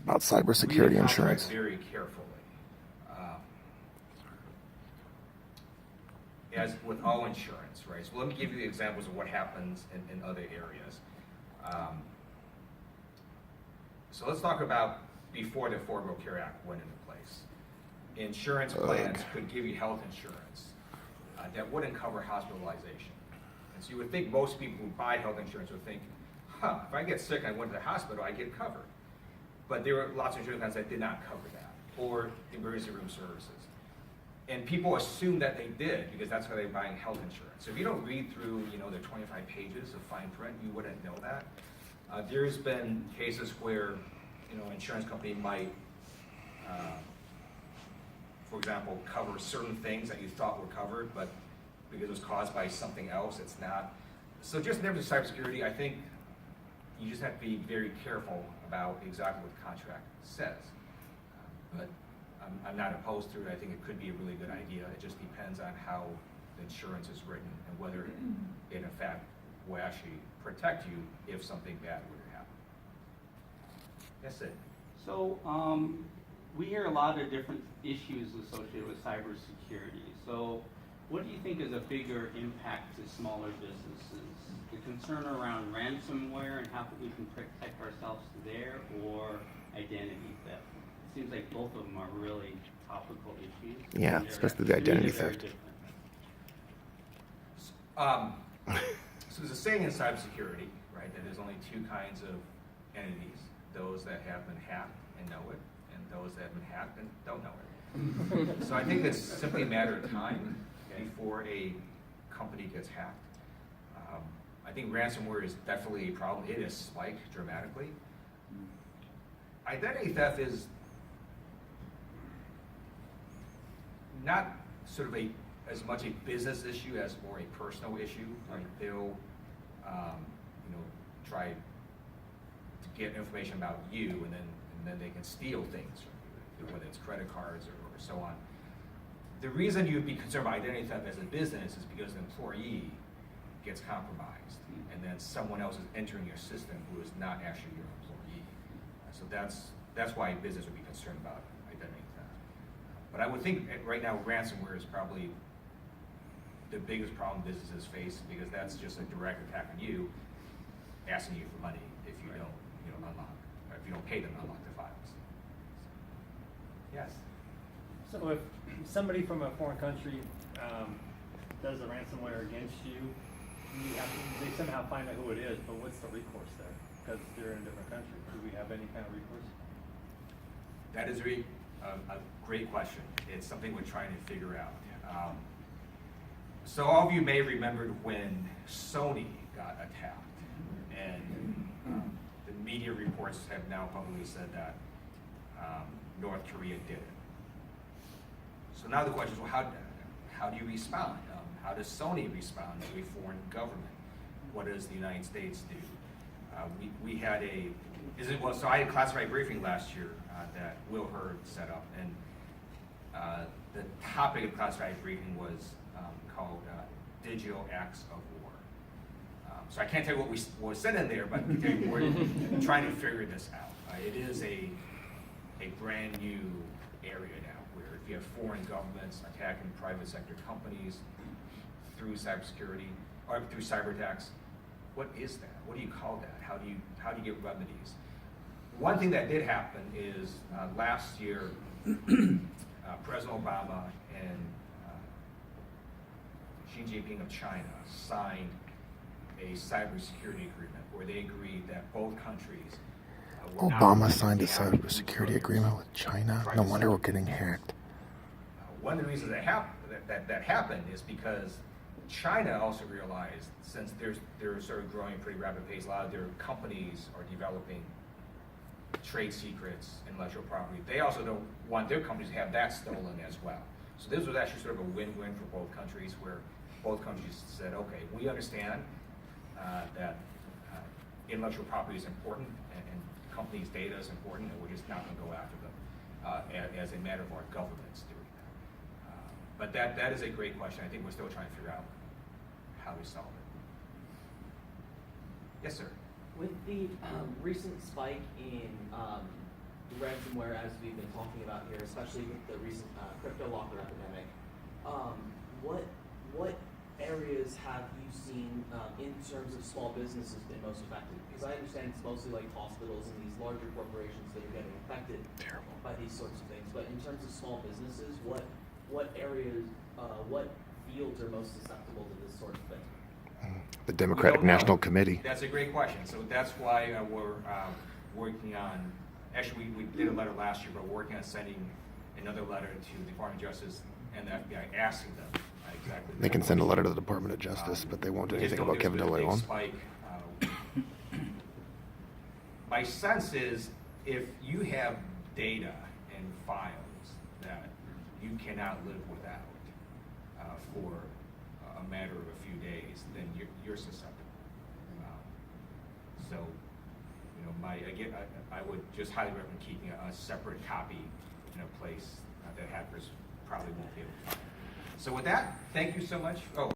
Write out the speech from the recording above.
about cybersecurity insurance. Very carefully. As with all insurance, right? So let me give you examples of what happens in other areas. So let's talk about before the Affordable Care Act went into place. Insurance plans could give you health insurance that wouldn't cover hospitalization. And so you would think most people who buy health insurance would think, if I get sick and I went to the hospital, I get covered. But there were lots of insurance plans that did not cover that, or emergency room services. And people assume that they did because that's how they're buying health insurance. So if you don't read through, the 25 pages of fine print, you wouldn't know that. There's been cases where, an insurance company might, for example, cover certain things that you thought were covered, but because it was caused by something else, it's not. So just in terms of cybersecurity, I think you just have to be very careful about exactly what the contract says. But I'm not opposed to it. I think it could be a really good idea. It just depends on how the insurance is written and whether it in fact will actually protect you if something bad were to happen. That's it. So we hear a lot of different issues associated with cybersecurity. So what do you think is a bigger impact to smaller businesses? The concern around ransomware and how we can protect ourselves there, or identity theft? It seems like both of them are really topical issues. Yeah, especially the identity theft. So there's a saying in cybersecurity, right, that there's only two kinds of entities: those that have been hacked and know it, and those that have been hacked and don't know it. So I think it's simply a matter of time before a company gets hacked. I think ransomware is definitely a problem. It has spiked dramatically. Identity theft is not sort of as much a business issue as more a personal issue. Like they'll, try to get information about you, and then they can steal things from you, whether it's credit cards or so on. The reason you'd be concerned about identity theft as a business is because an employee gets compromised, and then someone else is entering your system who is not actually your employee. So that's why a business would be concerned about identity theft. But I would think right now ransomware is probably the biggest problem businesses face, because that's just a direct attack on you, asking you for money if you don't, unlock, or if you don't pay them to unlock the files. Yes. So if somebody from a foreign country does a ransomware against you, they somehow find out who it is, but what's the recourse there? Because they're in a different country. Do we have any kind of recourse? That is a great question. It's something we're trying to figure out. So all of you may have remembered when Sony got attacked, and the media reports have now publicly said that North Korea did it. So now the question is, well, how do you respond? How does Sony respond to a foreign government? What does the United States do? We had so I had a classified briefing last year that Will Hurd set up, and the topic of classified briefing was called Digital Acts of War. So I can't tell you what was said in there, but we're trying to figure this out. It is a brand new area now, where if you have foreign governments attacking private sector companies through cybersecurity or through cyber attacks, what is that? What do you call that? How do you get remedies? One thing that did happen is last year, President Obama and Xi Jinping of China signed a cybersecurity agreement where they agreed that both countries Obama signed a cybersecurity agreement with China. No wonder we're getting hacked. One of the reasons that happened is because China also realized, since they're sort of growing at a pretty rapid pace, a lot of their companies are developing trade secrets, intellectual property. They also don't want their companies to have that stolen as well. So this was actually sort of a win-win for both countries, where both countries said, okay, we understand that intellectual property is important, and companies' data is important, and we're just not going to go after them as a matter of our governments doing that. But that is a great question. I think we're still trying to figure out how we solve it. Yes, sir. With the recent spike in ransomware, as we've been talking about here, especially with the recent crypto locker epidemic, what areas have you seen in terms of small businesses been most affected? Because I understand it's mostly like hospitals and these larger corporations that are getting affected by these sorts of things. But in terms of small businesses, what areas, what fields are most susceptible to this sort of thing? The Democratic We don't know. National Committee. That's a great question. So that's why we're working on, actually, we did a letter last year, but we're working on sending another letter to the Department of Justice and the FBI asking them exactly. They can send a letter to the Department of Justice, but they won't do We just anything know about Kevin there's been a big DeLeon. spike. My sense is if you have data and files that you cannot live without for a matter of a few days, then you're susceptible. So, you know, I would just highly recommend keeping a separate copy in a place that hackers probably won't be able to find. So with that, thank you so much. Oh.